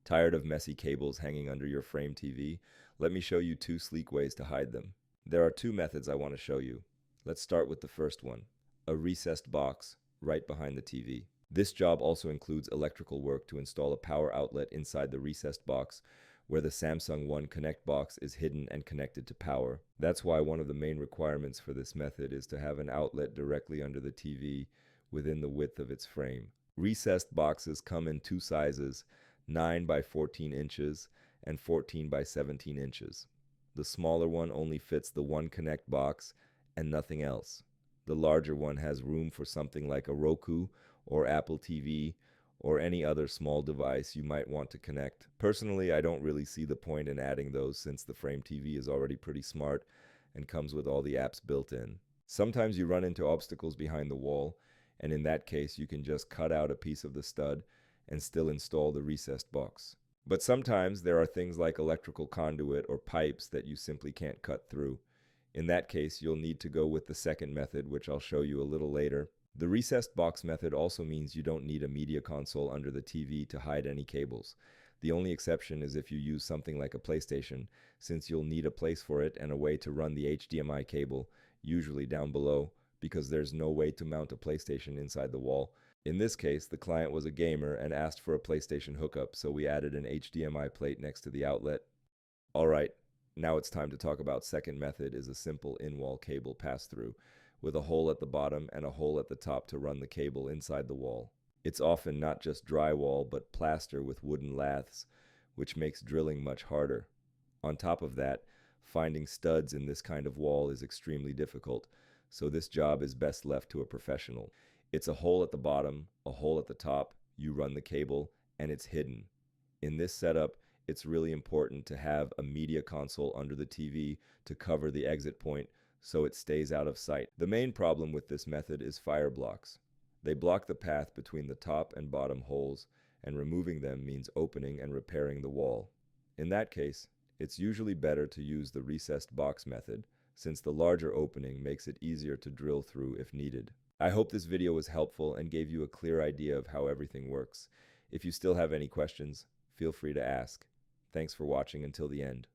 Tired of messy cables hanging under your frame TV? Let me show you two sleek ways to hide them. There are two methods I want to show you. Let's start with the first one, a recessed box right behind the TV. This job also includes electrical work to install a power outlet inside the recessed box where the Samsung One Connect box is hidden and connected to power. That's why one of the main requirements for this method is to have an outlet directly under the TV within the width of its frame. Recessed boxes come in two sizes, 9 by 14 inches and 14 by 17 inches. The smaller one only fits the One Connect box and nothing else. The larger one has room for something like a Roku or Apple TV or any other small device you might want to connect. Personally, I don't really see the point in adding those since the Frame TV is already pretty smart and comes with all the apps built in. Sometimes you run into obstacles behind the wall, and in that case you can just cut out a piece of the stud and still install the recessed box. But sometimes there are things like electrical conduit or pipes that you simply can't cut through. In that case, you'll need to go with the second method, which I'll show you a little later. The recessed box method also means you don't need a media console under the TV to hide any cables. The only exception is if you use something like a PlayStation, since you'll need a place for it and a way to run the HDMI cable, usually down below, because there's no way to mount a PlayStation inside the wall. In this case, the client was a gamer and asked for a PlayStation hookup, so we added an HDMI plate next to the outlet. Alright, now it's time to talk about second method is a simple in-wall cable pass-through, with a hole at the bottom and a hole at the top to run the cable inside the wall. It's often not just drywall, but plaster with wooden laths, which makes drilling much harder. On top of that, finding studs in this kind of wall is extremely difficult, so this job is best left to a professional. It's a hole at the bottom, a hole at the top, you run the cable, and it's hidden. In this setup, it's really important to have a media console under the TV to cover the exit point so it stays out of sight. The main problem with this method is fire blocks. They block the path between the top and bottom holes, and removing them means opening and repairing the wall. In that case, it's usually better to use the recessed box method, since the larger opening makes it easier to drill through if needed. I hope this video was helpful and gave you a clear idea of how everything works. If you still have any questions, feel free to ask. Thanks for watching until the end.